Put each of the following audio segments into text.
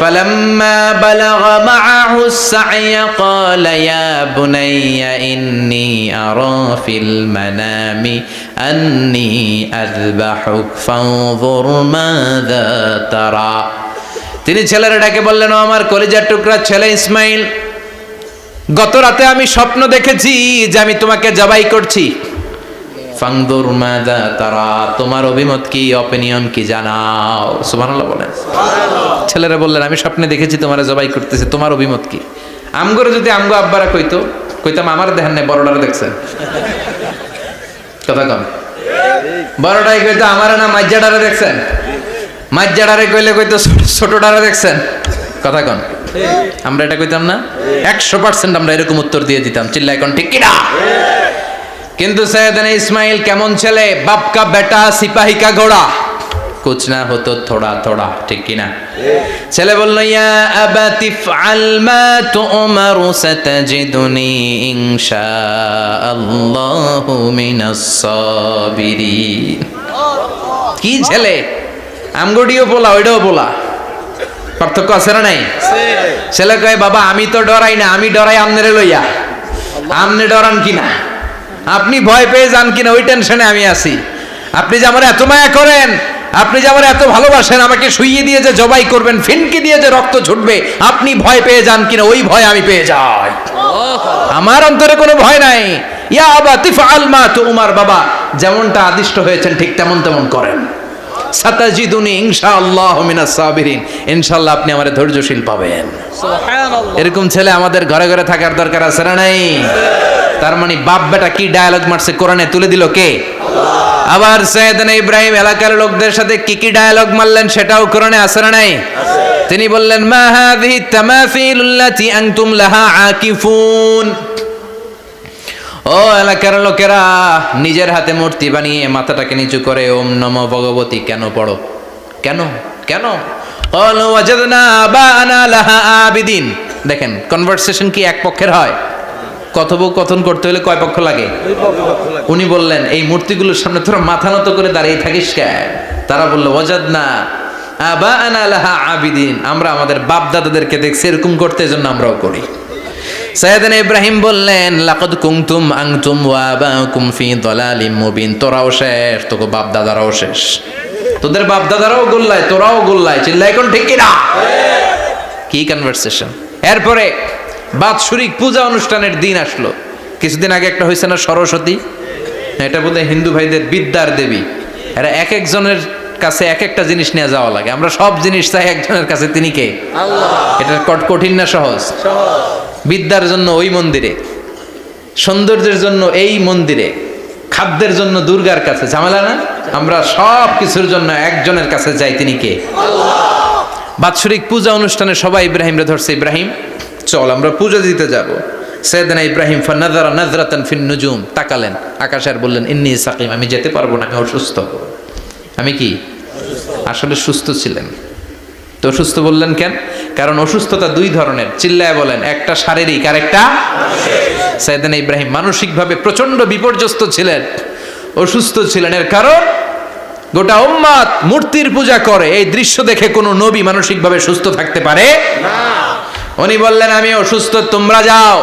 فلما بلغ معه السعي قال يا بني إني أرى في المنام أني أذبحك فانظر ماذا ترى তিনি ছেলেরা ডেকে বললেন, ও আমার কলিজার টুকরা ছেলে ইসমাইল, গত রাতে আমি স্বপ্ন দেখেছি যে আমি তোমাকে জবাই করছি। ফাংদুর মাযা তারা, তোমার অভিমত কি, অপিনিয়ন কি জানাও। সুবহানাল্লাহ বলেন। ছেলেরা বললেন, আমি স্বপ্নে দেখেছি তোমারে জবাই করতেছি, তোমার অভিমত কি। আমগরে যদি আমগো আব্বারা কইতাম আমার দেখেন নাই, বড়ডারে দেখছেন। কথা কম, বড়ডাই কইতো আমার না মাজ্জাডারে দেখছেন, মাজ্জাডারে কইলে কইতো ছোটডারে দেখছেন। কথা কন, আমরা এটা কইতাম না? 100% আমরা এরকম উত্তর দিয়ে দিতাম। চিল্লায় কোন ঠিক কিনা? কিন্তু সৈয়দনা ইসমাইল কেমন ছেলে, বাপ কা বেটা সিপাহী কা ঘোড়া, কুছ না হতো থোড়া থোড়া, ঠিক কিনা? ছেলে বলল, ইয়া আবাতি ফাআল মা তুমারু সাতাজিদুনি ইনশাআল্লাহু মিনাস সাবিরিন। কি ছেলে, আমগডিও বলা ওইটাও বলা, পার্থক্য আছে না নাই? ছেলে কয়, বাবা আমি তো ডরাই না, আমি ডরাই আমনেরে লইয়া। আমনে ডরান কিনা, আপনি ভয় পেয়ে যান কিনা ওই টেনশনে আমি আছি। আপনি যে আমার এত মায়া করেন, আপনি যে আমার এত ভালোবাসেন, আমাকে শুইয়ে দিয়ে যে জবাই করবেন, ফিনকি দিয়ে যে রক্ত ছুটবে, আপনি ভয় পেয়ে যান কিনা ওই ভয় আমি পেয়ে যাই। আমার অন্তরে কোনো ভয় নাই। ইয়া আবাতি ফাআল মা তুমার, বাবা যেমনটা আদিষ্ট হয়েছেন ঠিক তেমন তেমন করেন। সাতাজিদুনি ইনশাআল্লাহু মিনাস সাবিরিন, ইনশাআল্লাহ আপনি আমারে ধৈর্যশীল পাবেন। সুবহানাল্লাহ। এরকম ছেলে আমাদের ঘরে ঘরে থাকার দরকার আছে না নাই? তার মানে বাপ বেটা কি ডায়ালগ মারছে কোরআনে তুলে দিল কে? আল্লাহ। আবার সৈয়দনা ইব্রাহিম এলাকার লোকদের সাথে কি কি ডায়ালগ মারলেন সেটাও কোরআনে আছে না নাই? আছে। তিনি বললেন, মা হাযিহি তামাসিলুল্লাতী আনতুম লাহা আকিফুন। ও এলাকার লোকেরা, নিজের হাতে মূর্তি বানিয়ে মাথাটাকে নিচু করে ওম নমো ভগবতী কেন পড়ো? কেন কেন? ক্বালু ওয়াজাদনা আবাআনা লাহা আবিদিন। দেখেন কনভারসেশন কি এক পক্ষের হয়? কথোপকথন করতে হলে কয় পক্ষ লাগে? উনি বললেন, এই মূর্তিগুলোর সামনে তোরা মাথা নত করে দাঁড়িয়ে থাকিস কেন? তারা বলল, ওয়াজাদনা আবাআনা লাহা আবিদিন, আমরা আমাদের বাপ দাদাদেরকে দেখছি এরকম করতে, এজন্য আমরাও করি। সাইয়েদনা ইব্রাহিম বললেন, লাকাদ কুনতুম আনতুম ওয়া আবাকুম ফি দালালিম মুবিন, তোরাও শেষ, তোকে বাপ দাদারাও শেষ, তোদের বাপ দাদারাও গোল্লায়, তোরাও গোল্লায়। চিল্লাই কোন ঠিক কিনা? কি কনভারসেশন। এরপরে বাৎসরিক পূজা অনুষ্ঠানের দিন আসলো। কিছুদিন আগে একটা হয়েছে না সরস্বতী, এটা বোধহয় হিন্দু ভাইদের বিদ্যার দেবী। এরা এক একজনের কাছে এক একটা জিনিস নিয়ে যাওয়া লাগে। আমরা সব জিনিস চাই একজনের কাছে, তিনি কে? আল্লাহ। এটা কঠিন না সহজ? সহজ। বিদ্যার জন্য ওই মন্দিরে, সৌন্দর্যের জন্য এই মন্দিরে, খাদ্যের জন্য দুর্গার কাছে, ঝামেলা না? আমরা সব কিছুর জন্য একজনের কাছে যাই, তিনি কে? আল্লাহ। বাৎসরিক পূজা অনুষ্ঠানে সবাই ইব্রাহিমরে ধরছে, ইব্রাহিম চল আমরা পূজা দিতে যাব। সাইয়েদনা ইব্রাহিম ফানাযারা নাযরাতান ফিন নুজুম, তাকালেন আকাশে আর বললেন, ইন্নী সাকিম, আমি যেতে পারবো না, আমি অসুস্থ। আমি কি? আসলে সুস্থ ছিলেন তো। অসুস্থ বললেন কেন? কারণ অসুস্থতা দুই ধরনের। চিল্লায় বলেন, একটা শারীরিক আর একটা মানসিক। সাইয়েদনা ইব্রাহিম মানসিকভাবে প্রচন্ড বিপর্যস্ত ছিলেন, অসুস্থ ছিলেন। এর কারণ গোটা উম্মত মূর্তির পূজা করে, এই দৃশ্য দেখে কোনো নবী মানসিকভাবে সুস্থ থাকতে পারে না। উনি বললেন, আমি অসুস্থ, তোমরা যাও।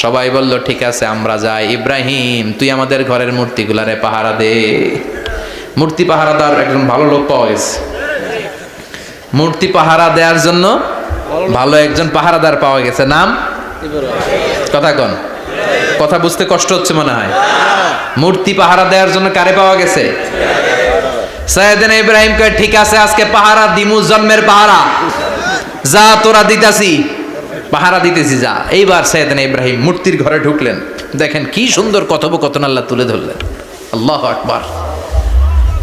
সবাই বলল, ঠিক আছে আমরা যাই। ইব্রাহিম তুই আমাদের ঘরের মূর্তিগুলারে পাহারা দে। মূর্তি পাহারাদার একজন ভালো লোক পাওয়া গেছে। মূর্তি পাহারা দেওয়ার জন্য ভালো একজন পাহারাদার পাওয়া গেছে, নাম? কথা কন, কথা বুঝতে কষ্ট হচ্ছে মনে হয়। মূর্তি পাহারা দেওয়ার জন্য কারে পাওয়া গেছে? সাইয়েদনা ইব্রাহিম কয়, ঠিক আছে আজকে পাহারা দিমু, জন্মের পাহারা। যা তোরা দিতাছি, পাহারা দিতেছি, যা। এইবার সাইয়েদনা ইব্রাহিম মূর্তির ঘরে ঢুকলেন। দেখেন কি সুন্দর কথোপকথন আল্লাহ তুলে ধরলেন। আল্লাহু আকবার।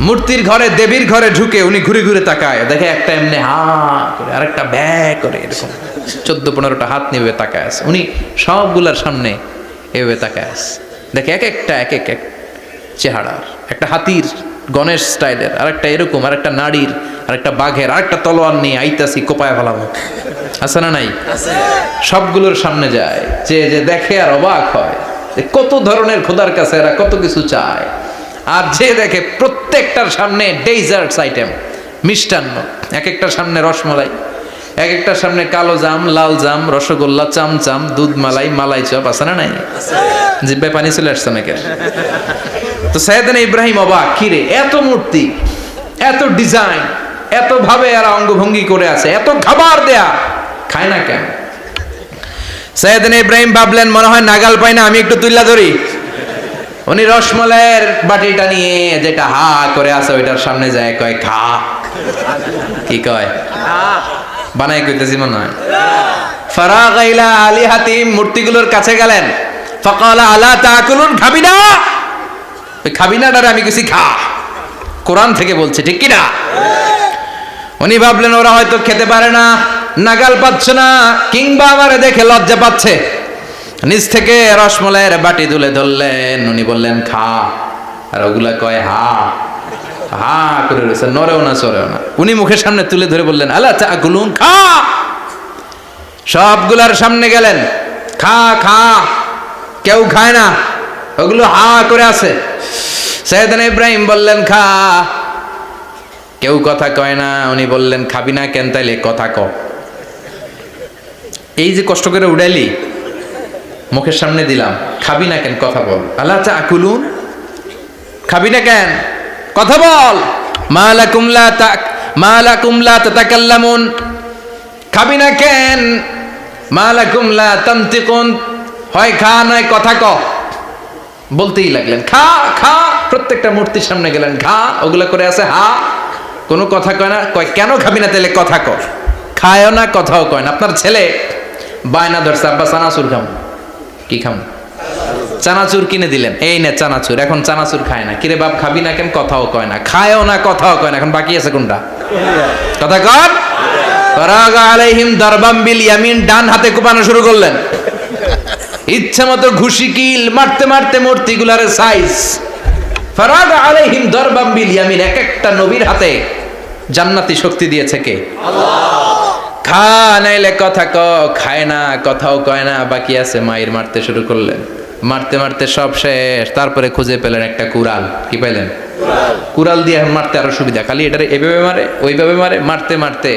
মূর্তির ঘরে, দেবীর ঘরে ঢুকে উনি ঘুরে ঘুরে তাকায়, দেখে একটা এমনি হা করে, আরেকটা ব্যা করে, এরকম 14-15টা হাত নিয়ে তাকায় আছে। উনি সবগুলার সামনে এভাবে তাকায় আছে, দেখে এক একটা এক এক চেহারার, একটা হাতির গণেশ স্টাইলের, আরেকটা এরকম, আরেকটা নারীর, আরেকটা বাঘের, আরেকটা তলোয়ার নিয়ে আইতাছি কোপায় ফেলাবো। আছে না নাই? সবগুলোর সামনে যায়, যে যে দেখে আর অবাক হয়, কত ধরনের খোদার কাছে এরা কত কিছু চায়। আর যে দেখে প্রত্যেকটার সামনে ডেজার্টস আইটেম, মিষ্টান্ন, এক একটার সামনে রসমলাই, এক একটার সামনে কালো জাম, লাল জাম, রসগোল্লা, চামচাম, দুধ মালাই, মালাই চপ আছে না নাই? জিব্বায় পানি চলে আসছে নাকি? তো সাইয়েদনা ইব্রাহিম অবাক, কিরে এত মূর্তি, এত ডিজাইন, এত ভাবে এরা অঙ্গভঙ্গি করে আছে, এত খাবার দেয়া, খায় না কেন? সাইয়েদনা ইব্রাহিম ভাবলেন মনে হয় নাগাল পাই না, আমি একটু তুল্লা ধরি। উনি রসমলাইয়ের বাটিটা নিয়ে যেটা হা করে আছে ওইটার সামনে যায়, কয় খা। কি কয়? বানাই কইতেছি মনে হয়। ফারাগা ইলা আলিহাতিম, মূর্তিগুলোর কাছে গেলেন। ফাকালা আলা তাকুলুন, খাবি না? ওই খাবি না ডারে আমি কিছু খা, কোরআন থেকে বলছে, ঠিক কি না? উনি ভাবলেন ওরা হয়তো খেতে পারে না, নাগাল পাচ্ছে না, কিংবা আমারে দেখে লজ্জা পাচ্ছে। নিজ থেকে রসমলাইয়ের বাটি তুলে ধরলেন, উনি বললেন খা, আর ওগুলা কয় হা হা করে রয়েছে, নড়েও না চড়েও না। উনি মুখের সামনে তুলে ধরে বললেন আলা তাকুলুন, খা। সবগুলার সামনে গেলেন, খা খা, কেউ খায় না, ওগুলো হা করে আছে। সাইয়েদনা ইব্রাহিম বললেন খা, কেউ কথা কয় না। উনি বললেন খাবি না কেন? তাইলে কথা ক। এই যে কষ্ট করে উড়াইলি, মুখের সামনে দিলাম, খাবি না কেন? কথা বল। আলা তাকুলুন, খাবি না কেন? কথা বল। মা লাকুম লা তাতাকাল্লামুন, খাবি না কেন? মা লাকুম লা তানতিকুন, হয় খা নয় কথা ক। বলতেই লাগলেন খা খা, প্রত্যেকটা মূর্তির সামনে গেলেন, খা, ওগুলা করে আছে হা, কোনো কথা কয় না। কয় কেন খাবি না? তাহলে কথা ক। খায়ও না, কথাও কয় না। আপনার ছেলে বায়না ধরছে, আব্বা চানাচুর খাম। কি খাম? চানাচুর কিনে দিলেন, এই নে চানাচুর। এখন চানাচুর খায় না। কিরে বাপ খাবি না কেন? কথাও কয় না, খায়ও না, কথাও কয় না। এখন বাকি আছে কোনটা? কথা কর। ফারাগা আলাইহিম দারবাম বিল ইয়ামিন, ডান হাতে কোপানো শুরু করলেন। ইচ্ছা মতো ঘুষি কিল মারতে মারতে মূর্তিগুলার সাইজ। ফারাগা আলাইহিম দারবাম বিল ইয়ামিন, এক একটা নবীর হাতে জান্নাতি শক্তি দিয়েছে কে? আল্লাহ। খা নাইলে কথা ক, খায় না, কথাও কয় না, বাকি আছে। মায়ের মারতে শুরু করলেন, মারতে মারতে সব শেষ। তারপরে খুঁজে পেলেন একটা কুড়াল। কি পাইলেন? কুড়াল দিয়ে মারতে আরো সুবিধা, খালি এটারে এভাবে মারে, ওইভাবে মারে। মারতে মারতে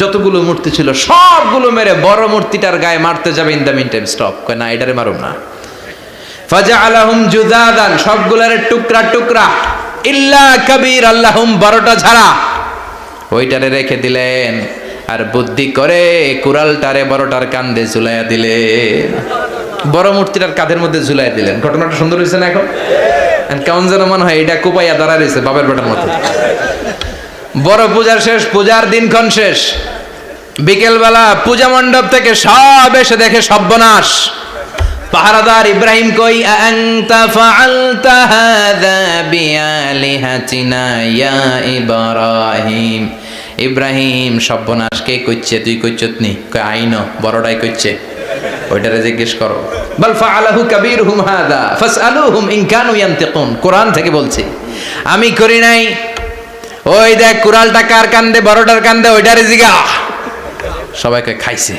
যতগুলো মূর্তি ছিল সবগুলো মেরে বড় মূর্তিটার গায়ে মারতে যাবে, in the meantime stop, কয় না এটারে মারুম না। ফাজআলাহুম জুদাদান, সবগুলারে টুকরা টুকরা, ইল্লা কাবীর আল্লাহুম, বড়টা ছাড়া ওইটারে রেখে দিলেন। আর বুদ্ধি করে কুড়ালটারে বড়টার কাঁধে ঝুলাইয়া দিলেন, বড় মূর্তিটার কাঁধের মধ্যে ঝুলাইয়া দিলেন। ঘটনাটা সুন্দর হয়েছে না? এখন কেমন যেন মনে হয় এটা কোপাইয়া দাঁড়া রয়েছে বাপের বেটার মতো। বড় পূজার শেষ, পূজার দিনক্ষণ শেষ। বিকেলবেলা পূজা মণ্ডপ থেকে সব এসে দেখে সর্বনাশ। পাহারাদার ইব্রাহিম কই, আনতা ফাআলতা হাযা বিআলিহাতিনা ইয়া ইব্রাহিম। ইব্রাহিম সর্বনাশ কে কইছে? তুই কইছত নি? কই আইনো, বড়টাই কইছে, ওইটারে জিজ্ঞেস করো। বাল ফাআলাহু কাবীরুহুম হাযা ফাসআলুহুম ইন কানু ইয়ানতিকুন, কোরআন থেকে বলছি, আমি করি নাই। ওই দেখ কুড়ালটা কার কান্দে? বড়টার কান্দে, ওইটারে জিগা। সবাইকে খাইছে।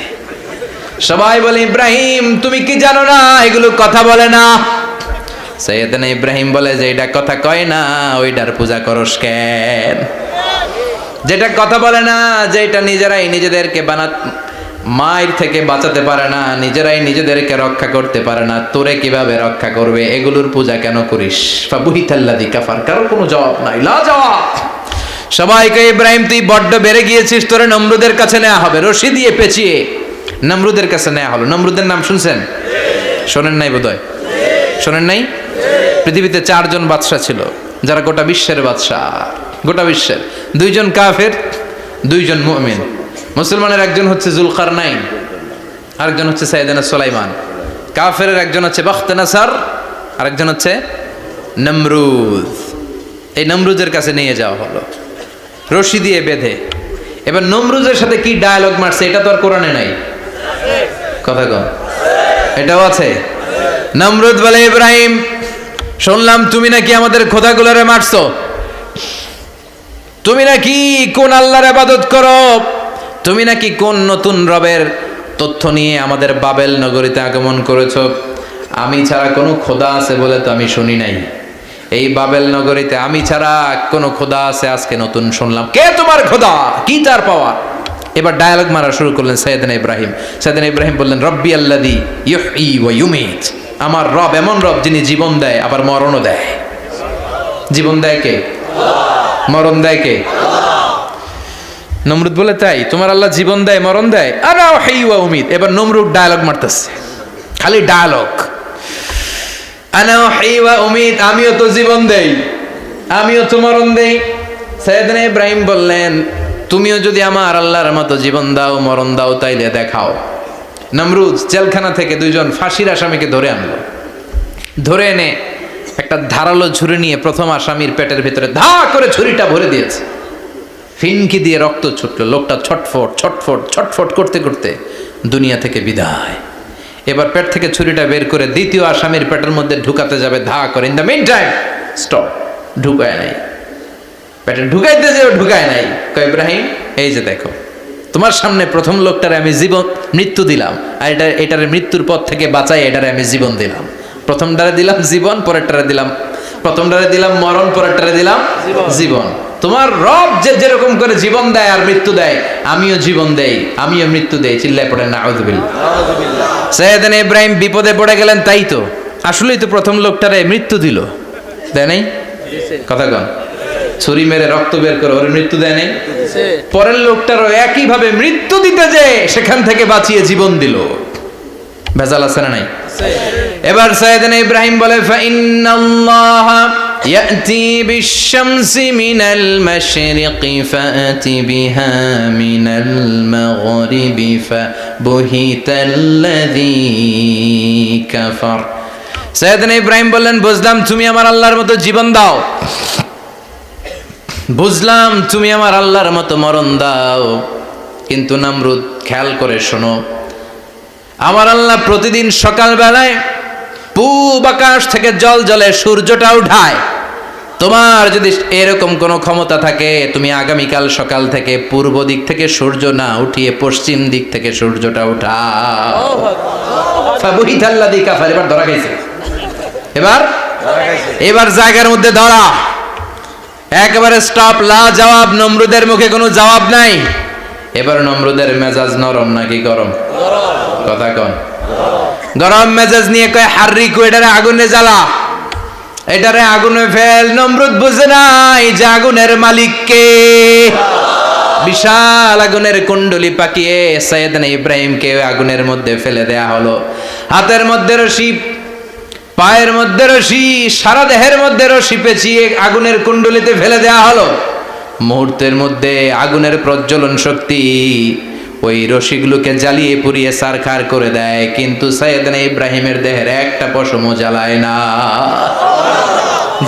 সবাই বলে ইব্রাহিম তুমি কি জানো না এগুলো কথা বলে না? সাইয়েদনা ইব্রাহিম বলে যে এটা কথা কয় না, ওইটার পূজা করস কেন? যেটা কথা বলে না, যেটা নিজেরাই নিজেদেরকে মায়ের থেকে বাঁচাতে পারে না, নিজেরাই নিজেদেরকে রক্ষা করতে পারে না, তোরে কিভাবে রক্ষা করবে? এগুলোর পূজা কেন করিস? ফাবুহিতাল্লাযী কাফার, কারো কোনো জবাব নাই, লা জবাব। সবাইকে ইব্রাহিম তুই বড্ড বেড়ে গিয়েছিস, তোরে নমরুদের কাছে নেওয়া হবে, রশি দিয়ে পেঁচিয়ে নমরুদের কাছে নেওয়া হলো। নমরুদের নাম শুনছেন? শোনেন নাই বোধহয়? শোনেন নাই? পৃথিবীতে 4 জন বাদশা ছিল, যারা গোটা বিশ্বের বাদশা। গোটা বিশ্বের 2 জন কাফের, 2 জন মুমিন। মুসলমানের একজন হচ্ছে জুলকারনাইন, আরেকজন হচ্ছে সাইয়েদনা সুলাইমান। কাফেরের একজন হচ্ছে বখতনাসার, আরেকজন হচ্ছে নমরুদ। এই নমরুদের কাছে নিয়ে যাওয়া হলো রশি দিয়ে বেঁধে। এবার নমরুদের সাথে কি ডায়ালগ মারছে এটা তো আর কোরআনে নাই। কথা কম, এটাও আছে। নমরুদ বলে, ইব্রাহিম শুনলাম তুমি নাকি আমাদের খোদাগুলোরে মারছো, তুমি নাকি কোন আল্লাহর ইবাদত করো, তুমি নাকি কোন নতুন রবের তথ্য নিয়ে আমাদের বাবেল নগরীতে আগমন করেছো। আমি ছাড়া কোনো খোদা আছে বলে তো আমি শুনি নাই। এই বাবেল নগরীতে আমি ছাড়া কোনো খোদা আছে আজকে নতুন শুনলাম। কে তোমার খোদা? কি তার পাওয়া? এবার ডায়ালগ মারা শুরু করলেন সাইয়েদনা ইব্রাহিম। সাইয়েদনা ইব্রাহিম বললেন, রব্বি আল্লাযী ইউহয়ী ওয়া ইউমীত, আমার রব এমন রব যিনি জীবন দেয় আবার মরণও দেয়। জীবন দেয় কে? মরণ দেয় কে? নমরুদ বলে, তাই তোমার আল্লাহ জীবন দেয় মরণ দেয়? আনা উহয়ী ওয়া উমীত। এবার নমরুদ ডায়ালগ মারতেছে, খালি ডায়ালগ, আনা উহয়ী ওয়া উমীত, আমিও তো জীবন দেই, আমিও তো মরণ দেই। সাইয়েদনা ইব্রাহিম বললেন, তুমিও যদি আমার আল্লাহর মতো জীবন দাও মরণ দাও তাইলে দেখাও। নমরুদ জেলখানা থেকে দুইজন ফাঁসির আসামিকে ধরে আনলো। ধরে এনে একটা ধারালো ছুরি নিয়ে প্রথম আসামির পেটের ভিতরে ধা করে ছুরিটা ভরে দিয়েছে। ফিনকি দিয়ে রক্ত ছুটলো। লোকটা ছটফট ছটফট ছটফট করতে করতে দুনিয়া থেকে বিদায়। এবার পেট থেকে ছুরিটা বের করে দ্বিতীয় আসামির পেটের মধ্যে ঢুকাতে যাবে ধা করে। In the meantime stop, ঢুকায় নাই। পেটে ঢুকাইতে যে ঢুকায় নাই। কয়, ইব্রাহিম এই যে দেখো, তোমার সামনে প্রথম লোকটারে আমি জীবন মৃত্যু দিলাম, আর এটারে মৃত্যুর পথ থেকে বাঁচাই এটারে আমি জীবন দিলাম। প্রথমটারে দিলাম জীবন, পরেরটারে দিলাম, প্রথমটারে দিলাম মরণ, পরেরটারে দিলাম জীবন। তোমার রব যে যেরকম করে জীবন দেয় আর মৃত্যু দেয়, আমিও জীবন দেই, আমিও মৃত্যু দেই। চিল্লায় পড়েন নাউযুবিল্লাহ। সাইয়েদনা ইব্রাহিম বিপদে পড়ে গেলেন। তাই তো, আসলেই তো প্রথম লোকটারে মৃত্যু দিল, দেয় নাই? কথা কন, ছুরি মেরে রক্ত বের করে ওর মৃত্যু দেয় নাই? পরের লোকটারও একই ভাবে মৃত্যু দিতে যে সেখান থেকে বাঁচিয়ে জীবন দিল। ভেজাল আছে না নাই? এবার সাইয়েদনা ইব্রাহিম বলে, ফাইন্নাল্লাহা ইয়াতি বিশ-শামসি মিনাল মাশরিকি ফাআতি বিহা মিনাল মাগরিবি ফাবুহিতাল্লাযী কাফার। সাইয়েদনা ইব্রাহিম বললেন, বুঝলাম তুমি আমার আল্লাহর মতো জীবন দাও, বুঝলাম তুমি আমার আল্লাহর মতো মরণ দাও, কিন্তু নমরুদ খেয়াল করে শোনো, আমার আল্লাহ প্রতিদিন সকাল বেলায় পূব আকাশ থেকে জল জলে সূর্যটা উঠায়। তোমার যদি এরকম কোনো ক্ষমতা থাকে, তুমি আগামীকাল সকাল থেকে পূর্ব দিক থেকে সূর্য না উঠিয়ে পশ্চিম দিক থেকে সূর্যটা উঠাও। ফাবুহিতাল্লাযী কাফার। এবার ধরা গেছে, এবার জায়গার মধ্যে ধরা, একেবারে স্টপ, লা জবাব। নমরুদের মুখে কোনো জবাব নাই। এবার নমরুদের মেজাজ নরম নাকি গরম? কথা কন। গরম মেজাজ নিয়ে কয়, হাররিকু, এটারে আগুনে জ্বালা, এটারে আগুনে ফেল। নমরুদ বুঝে নাই যে আগুনের মালিক কে। বিশাল আগুনের কুণ্ডলি পাকিয়ে সাইয়েদনা ইব্রাহিমকে আগুনের মধ্যে ফেলে দেয়া হলো। হাতের মধ্যে রশি, পায়ের মধ্যে রশি, সারা দেহের মধ্যে রশি পেঁচিয়ে আগুনের কুণ্ডলিতে ফেলে দেয়া হলো। মুহূর্তের মধ্যে আগুনের প্রজ্বলন শক্তি ওই রশিগুলোকে জ্বালিয়ে পুড়িয়ে সারখার করে দেয়, কিন্তু সাইয়েদনা ইব্রাহিমের দেহের একটা পশমও জ্বালায় না।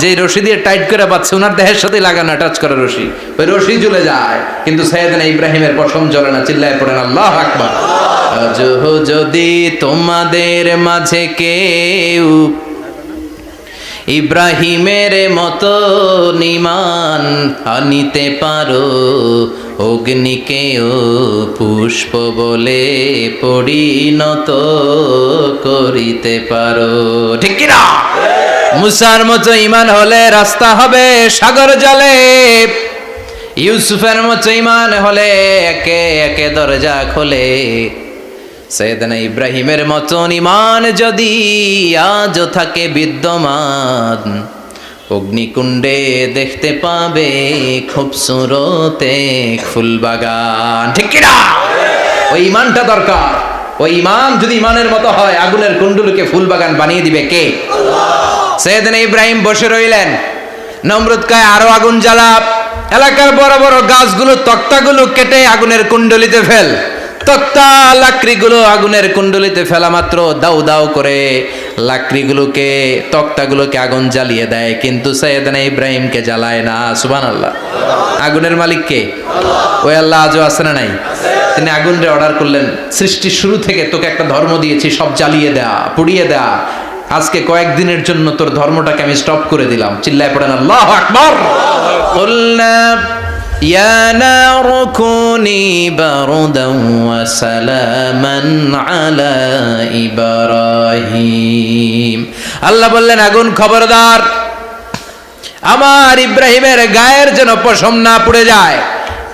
যে রশি দিয়ে টাইট করে পাচ্ছে, ওনার দেহের সাথে লাগানো টাচ করা রশি, ওই রশি জ্বলে যায়, কিন্তু সাইয়েদনা ইব্রাহিমের পশম জ্বলে না। চিল্লায় পড়েন আল্লাহু আকবার। যদি তোমাদের মাঝে কেউ ইব্রাহিমের মতো ঈমান আনিতে পারো, অগ্নিকেও পুষ্প বলে পরিণত করিতে পারো। ঠিক কিনা? মুসার মতো ঈমান হলে রাস্তা হবে সাগর জলে, ইউসুফের মতো ঈমান হলে একে একে দরজা খোলে। সাইয়েদনা ইব্রাহিমের মতন ঈমান যদি আজও থাকে বিদ্যমান, অগ্নিকুণ্ডে দেখতে পাবে খুবসুরত এক ফুলবাগান। ঠিক কিনা? ওই ঈমানটা দরকার। ওই ঈমান যদি ঈমানের মতো হয়, আগুনের কুণ্ডুলকে ফুলবাগান বানিয়ে দিবে কে? আল্লাহ। সাইয়েদনা ইব্রাহিম বসে রইলেন। নমরুদ কয়, আরো আগুন জ্বালা, এলাকার বড় বড় গাছগুলো তক্তাগুলো কেটে আগুনের কুণ্ডলিতে ফেল। তক্তা লাকড়িগুলো আগুনের কুণ্ডলিতে ফেলা মাত্র দাউ দাউ করে লাকড়িগুলোকে, তক্তাগুলোকে আগুন জ্বালিয়ে দেয়, কিন্তু সাইয়েদনা ইব্রাহিমকে জ্বালায় না। সুবহানাল্লাহ। আগুনের মালিক কে? ওই আল্লাহ আজও আছে না নাই? তিনি আগুনরে অর্ডার করলেন, সৃষ্টির শুরু থেকে তোকে একটা ধর্ম দিয়েছি, সব জ্বালিয়ে দেয়া, পুড়িয়ে দেয়া, আজকে কয়েকদিনের জন্য তোর ধর্মটাকে আমি স্টপ করে দিলাম। চিল্লায় পড়েন আল্লাহু আকবার। কুলনা ইয়া নারু কুনি বারদান ওয়া সালামান আলা ইব্রাহিম। আল্লাহ বললেন, আগুন খবরদার, আমার ইব্রাহিমের গায়ের যেন পশম না পুড়ে যায়,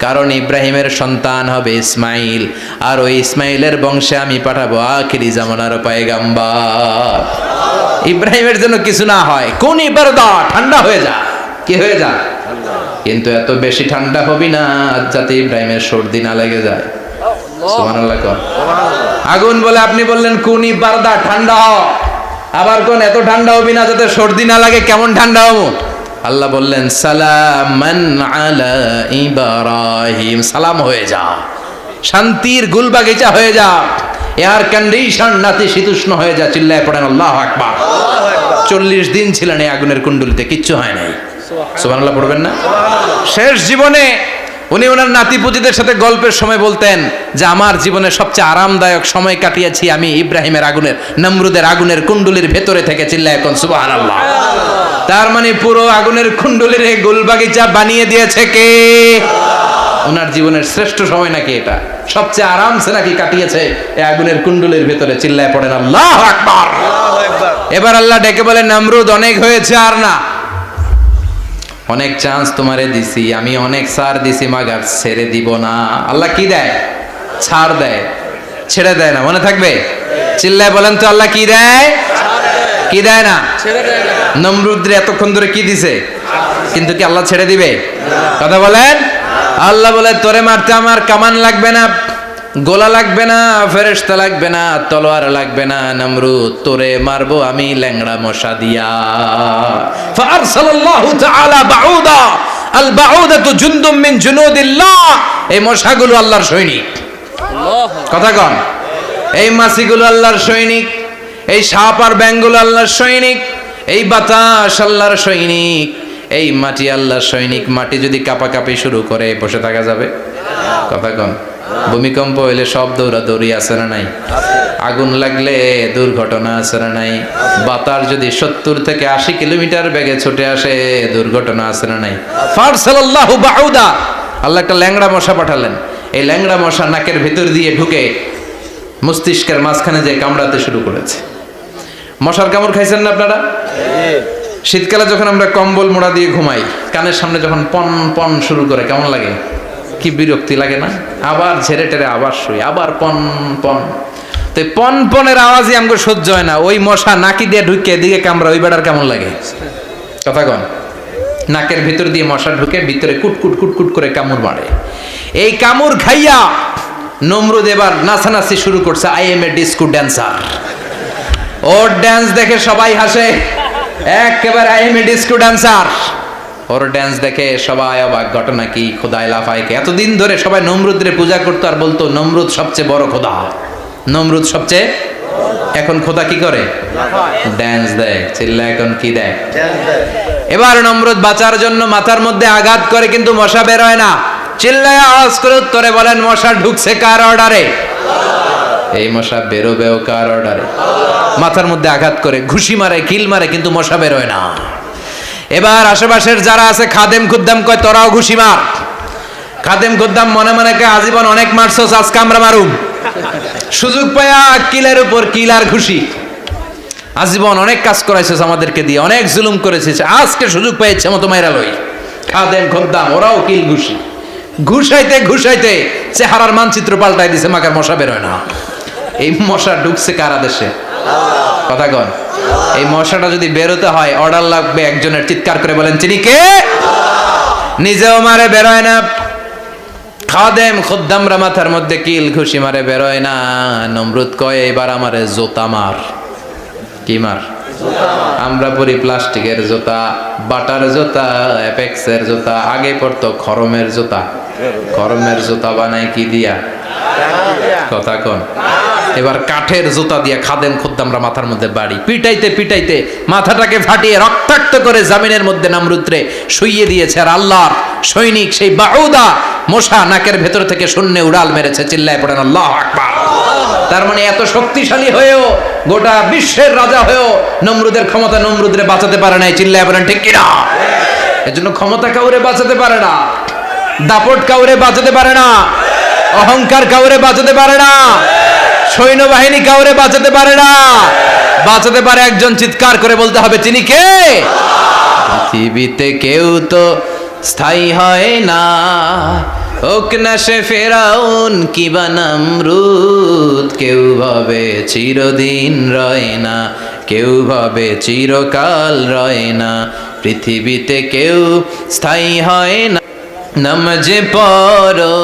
কারণ ইব্রাহিমের সন্তান হবে ইসমাইল, আর ওই ইসমাইলের বংশে আমি পাঠাবো আখিরি জামানার পয়গাম্বার। ইব্রাহিমের জন্য কিছু না হয়, কোন ইবারদা ঠান্ডা হয়ে যা, কি হয়ে যা, কিন্তু এত বেশি ঠান্ডা হবি না যাতে ইব্রাহিমের সর্দি না লেগে যায়। সুবহানাল্লাহ। আগুন বলে আপনি বললেন কোন ইবারদা ঠান্ডা হ, আবার কোন এত ঠান্ডা হবি না যাতে সর্দি না লাগে, কেমন ঠান্ডা হবো? আল্লাহ বললেন সালামান আলা ইব্রাহিম, সালাম হয়ে যা, শান্তির গুলবাগিচা হয়ে যা, এয়ার কন্ডিশন নাতি শীতুষ্ণ হয়ে যা। চিল্লায় পড়েন আল্লাহু আকবার। 40 দিন ছিলেন এই আগুনের কুণ্ডুলিতে, কিচ্ছু হয় নাই। সুবহানাল্লাহ পড়বেন না? শেষ জীবনে উনি ওনার নাতিপুতিদের সাথে গল্পের সময় বলতেন যে আমার জীবনে সবচেয়ে আরামদায়ক সময় কাটিয়েছি আমি ইব্রাহিমের আগুনের, নমরুদের আগুনের কুণ্ডুলির ভেতরে থেকে। চিল্লায় এখন সুবহানাল্লাহ। তার মানে পুরো আগুনের কুণ্ডুলির গুলবাগিচা বানিয়ে দিয়েছে কে? ওনার জীবনের শ্রেষ্ঠ সময় নাকি এটা, সবচেয়ে আরামসে নাকি কাটিয়েছে এই আগুনের কুণ্ডুলির ভেতরে। চিল্লায় পড়েন আল্লাহু আকবার। এবার আল্লাহ ডেকে বলেন নমরুদ অনেক হয়েছে, আর না, অনেক চান্স তোমারে দিছি আমি, অনেক ছাড় দিছি, মাগার ছেড়ে দিব না। আল্লাহ কি দেয়? ছাড় দেয়, ছেড়ে দেয় না। মনে থাকবে? চিল্লায় বলেন তো আল্লাহ কি দেয়? কি দেয় না? নমরুদরে এতক্ষণ ধরে কি দিছে, কিন্তু কি আল্লাহ ছেড়ে দিবে? কথা বলেন। আল্লাহ বলে তোরে মারতে আমার কামান লাগবে না, গোলা লাগবে না, ফেরেশতা লাগবে না, তলোয়ার লাগবে না, নমরুদ তোরে মারবো আমি ল্যাংড়া মশা দিয়া। ফারসালাল্লাহু তাআলা বাউদা, আল বাউদাতু জুনদুম মিন জুনুদিল্লাহ। এই মশাগুলো আল্লাহর সৈনিক। কথা কন। এই মাছিগুলো আল্লাহর সৈনিক, এই সাপ আর ব্যাঙগুলো আল্লাহর সৈনিক, এই বাতাস আল্লাহর সৈনিক, এই মাটি আল্লাহর সৈনিক। মাটি যদি কাঁপাকাঁপি শুরু করে বসে থাকা যাবে? কথা কন। ভূমিকম্প হইলে সব দৌড়াদৌড়ি আছে না নাই? আগুন লাগলে দুর্ঘটনা আছে না নাই? বাতাস যদি 70 থেকে 80 কিলোমিটার বেগে ছুটে আসে দুর্ঘটনা আছে না নাই? ফারসালাল্লাহু বাউদা, আল্লাহ একটা ল্যাংড়া মশা পাঠালেন। এই ল্যাংড়া মশা নাকের ভিতর দিয়ে ঢুকে মস্তিষ্কের মাঝখানে যে কামড়াতে শুরু করেছে। মশার কামড় খাইছেন না আপনারা? শীতকালে যখন আমরা কম্বল মোড়া দিয়ে ঘুমাই, কানের সামনে যখন পন পন শুরু করে কেমন লাগে? কি বিরক্তি লাগে না? আবার ঝেড়ে টেরে আবার শুই, আবার পন পন। তো পন পনের আওয়াজই আমাকে সহ্য হয় না। ওই মশা নাকি দিয়ে ঢুকে এদিকে কামড়া, ওই বেড়ার কেমন লাগে? কথা কন। নাকের ভিতর দিয়ে মশা ঢুকে ভিতরে কুটকুট কুটকুট করে কামড় মারে। এই কামড় খাইয়া নমরুদ এবার নাচানাচি শুরু করছে। I M A disco dancer. Or dance দেখে সবাই হাসে, একেবারে I M A disco dancer. Or dance দেখে সবাই অবাক। ঘটনা কি? খোদাই লাফাইকে এতদিন ধরে সবাই নমরুদরে পূজা করতো আর বলতো নমরুদ সবচেয়ে বড় খোদা, নমরুদ সবচেয়ে। এখন খোদা কি করে? ড্যান্স দেয়। চিল্লা এখন কি দেয়? এবার নমরুদ বাঁচার জন্য মাথার মধ্যে আঘাত করে, কিন্তু মশা বের হয় না। চিল্লায় আওয়াজ করে উত্তরে বলেন মশা ঢুকছে কার অর্ডারে? এই মশা বেরোবেও কার অর্ডারে? মাথার মধ্যে আঘাত করে ঘুষি মারে, কিল মারে, কিন্তু মশা বের হয় না। এবার আশেপাশের যারা আছে খাদেম খুদ্দাম কয় তোরাও ঘুষি মার। খাদেম খুদ্দাম মনে মনে কয় আজীবন অনেক মারছস, আজকে আমরা মারুম। সুযোগ পায়া কিলের উপর কিল আর ঘুষি। আজীবন অনেক কাজ করাইছিস আমাদেরকে দিয়ে, অনেক জুলুম করেছিস, আজকে সুযোগ পেয়েছে মতো মাইরা লই। খাদেম খুদ্দাম ওরাও কিল ঘুষি। ঘুষাইতে ঘুষাইতে চেহারার মানচিত্র পাল্টাই দিছে, মাকার মশা বের হয় না। এই মশা ঢুকছে কারা দেশে? কথা কন। এই মশাটা যদি বেরোতে হয় অর্ডার লাগবে একজনের। চিৎকার করে বলেন তিনি কে? নিজেও মারে, বেরোয় না। খাদেম খুদ্দামরা মাথার মধ্যে কিল ঘুষি মারে, বেরোয় না। নমরুদ কয় এবার আমারে জোতা মার। কি মার? আমরা পরি প্লাস্টিকের জুতা, বাটার জুতা, অ্যাপেক্সের জুতা। আগে পড়তো খরমের জুতা। খরমের জুতা বানায় কি দিয়া? কথা কন। এবার কাঠের জুতা দিয়া খাদেম খুদ্দামরা মাথার মধ্যে বাড়ি। পিটাইতে পিটাইতে মাথাটাকে ফাটিয়ে রক্তাক্ত করে জামিনের মধ্যে নমরুদরে শুইয়ে দিয়েছে। আর আল্লাহর সৈনিক সেই বাউদা মশা নাকের ভেতর থেকে শূন্যে উড়াল মেরেছে। চিল্লায় পড়েন আল্লাহু আকবার। তার মানে এত শক্তিশালী হয়েও, গোটা বিশ্বের রাজা হয়েও নমরুদের ক্ষমতা নমরুদরে বাঁচাতে পারে নাই। চিল্লায় পড়েন ঠিক কিনা? এজন্য ক্ষমতা কাউরে বাঁচাতে পারে না, দাপট কাউরে বাঁচাতে পারে না, অহংকার কাউরে বাঁচাতে পারে না, সৈন্যবাহিনী কাউরে বাঁচাতে পারে না। বাঁচাতে পারে একজন। চিৎকার করে বলতে হবে তিনি কে? পৃথিবীতে কেউ তো স্থায়ী হয় না, হোক না সে ফেরাউন কিবা নমরুদ, কেউ ভাবে চিরদিন রয় না, কেউ ভাবে চিরকাল রয় না, পৃথিবীতে কেউ স্থায়ী হয় না। নমজে পড়ো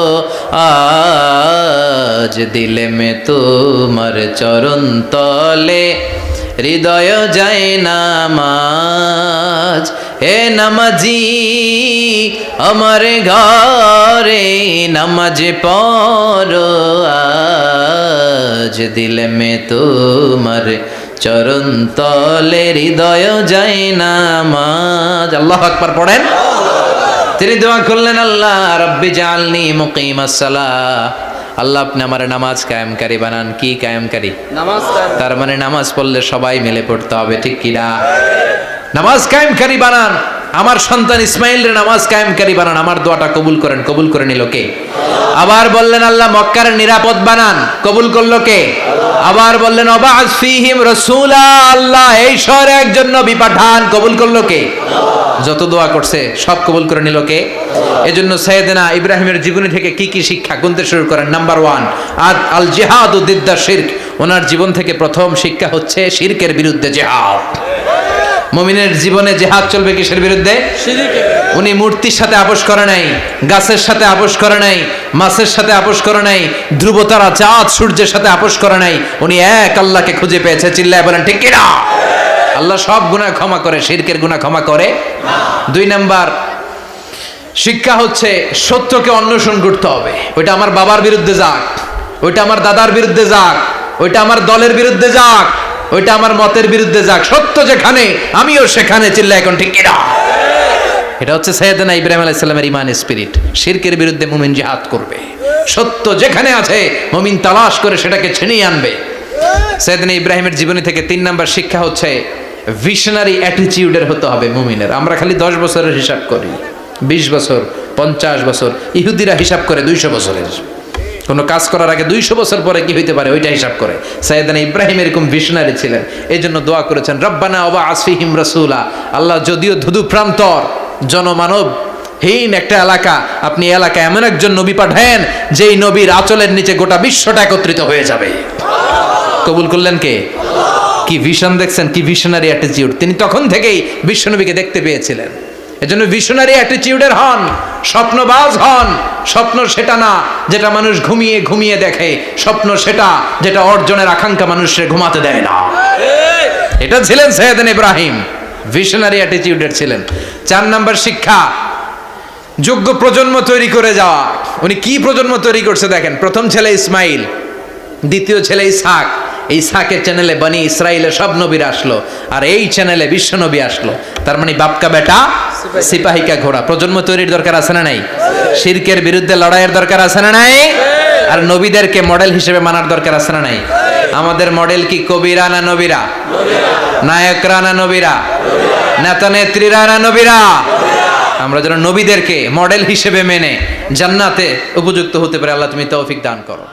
আজ দিলে মে তোমার চরণ তলে, হৃদয় যায় নামাজ। হে নামাজি আমার ঘরে নামাজে পড়ো আজ, দিলে মে তোমার চরণ তলে, হৃদয় যায় নামাজ। আল্লাহু আকবার পড়েন। তিনি দোয়া করলেন, আল্লাহ রব্বি জাআলনি মুকিমাস সালাহ, আল্লাহ আপনি আমার নামাজ কায়েমকারী বানান। কি কায়েমকারী? নামাজ। তার মানে নামাজ পড়লে সবাই মিলে পড়তে হবে, ঠিক কি না? নামাজ কায়েমকারী বানান। আমার সন্তান ইসমাইলের নামাজ কায়েমকারী বানান। আমার দোয়াটা কবুল করেন। কবুল করে নিল কে? আবার বললেন আল্লাহ মক্কার নিরাপদ বানান। কবুল করলো কে? আবার বললেন ওয়াবা'আস ফীহিম রাসূলা, আল্লাহ এই শহরে একজন নবী পাঠান। কবুল করলো কে? যত দোয়া করছে সব কবুল করে নিল কে? এজন্য সাইয়েদনা ইব্রাহিমের জীবনী থেকে কি কি শিক্ষা গুনতে শুরু করেন। নাম্বার 1 আল জিহাদু দিদ্দা শিরক। ওনার জীবন থেকে প্রথম শিক্ষা হচ্ছে শিরকের বিরুদ্ধে জিহাদ। মুমিনের জীবনে জিহাদ চলবে কিসের বিরুদ্ধে? শিরকের। উনি মূর্তির সাথে আপোষ করে নাই, গাছের সাথে আপোষ করে নাই, মাছের সাথে আপোষ করে নাই, ধ্রুবতারা চাঁদ সূর্যের সাথে আপোষ করে নাই। উনি এক আল্লাহকে খুঁজে পেয়েছে। চিল্লায় বলেন ঠিক কি না? আল্লাহ সব গুনাহ ক্ষমা করে, শিরকের গুনাহ ক্ষমা করে না। 2 নাম্বার শিক্ষা হচ্ছে সত্যকে অন্বেষণ করতে হবে। ওইটা আমার বাবার বিরুদ্ধে যাক, ওইটা আমার দাদার বিরুদ্ধে যাক, ওইটা আমার দলের বিরুদ্ধে যাক, ওইটা আমার মতের বিরুদ্ধে যাক, সত্য যেখানে আমিও সেখানে। চিল্লা এখন ঠিক কিনা? এটা হচ্ছে সাইয়েদনা ইব্রাহিম আলাইহিস সালামের ঈমান স্পিরিট। শিরকের বিরুদ্ধে মুমিন জিহাদ করবে। সত্য যেখানে আছে মুমিন তালাশ করে সেটাকে ছিনিয়ে আনবে। সাইয়েদনা ইব্রাহিমের জীবনী থেকে 3 নাম্বার শিক্ষা হচ্ছে ভিশনারি অ্যাটিটিউডের হতে হবে মুমিনের। আমরা খালি 10 বছরের হিসাব করি, 20 বছর, 50 বছর। ইহুদিরা হিসাব করে 200 বছরের। কোনো কাজ করার আগে 200 বছর পরে কি হইতে পারে ওইটা হিসাব করে। সাইয়েদনা ইব্রাহিম এরকম ভিশনারি ছিলেন। এই জন্য দোয়া করেছেন রব্বানা ওয়াবা'আস ফীহিম রাসূলা, আল্লাহ যদিও ধুধু প্রান্তর জনমানব হীন একটা এলাকা, আপনি এলাকায় এমন একজন নবী পাঠায়েন যেই নবীর আঁচলের নিচে গোটা বিশ্বটা একত্রিত হয়ে যাবে। কবুল করলেন কে? কি ভিশন দেখছেন, কি ভিশনারি অ্যাটিটিউড। তিনি তখন থেকেই বিশ্বনবীকে দেখতে পেয়েছিলেন। এজন্য ভিশনারি অ্যাটিটিউডের হন, স্বপ্নবাজ হন। স্বপ্ন সেটা না যেটা মানুষ ঘুমিয়ে ঘুমিয়ে দেখে, স্বপ্ন সেটা যেটা অর্জনের আকাঙ্ক্ষা মানুষের ঘুমাতে দেয় না। এটা ছিলেন সাইয়েদনা ইব্রাহিম, ভিশনারি অ্যাটিটিউডের ছিলেন। 4 নাম্বার শিক্ষা যোগ্য প্রজন্ম তৈরি করে যাওয়া। উনি কি প্রজন্ম তৈরি করছে দেখেন। প্রথম ছেলে ইসমাইল, দ্বিতীয় ছেলে ইসহাক। এই ইসহাকের চ্যানেলে বনি ইসরাইলের সব নবীরা আসলো, আর এই চ্যানেলে বিশ্ব নবী আসলো। তার মানে বাপকা বেটা সিপাহিকা ঘোড়া। প্রজন্ম তৈরির দরকার আছে না নাই? শিরকের বিরুদ্ধে লড়াইয়ের দরকার আছে না নাই? আর নবীদেরকে মডেল হিসেবে মানার দরকার আছে না নাই? আমাদের মডেল কি কবিরা না নবীরা? নায়করা না নবীরা? নেতা নেত্রীরা না নবীরা? আমরা যেন নবীদেরকে মডেল হিসেবে মেনে জান্নাতে উপযুক্ত হতে পারে। আল্লাহ তুমি তৌফিক দান করো।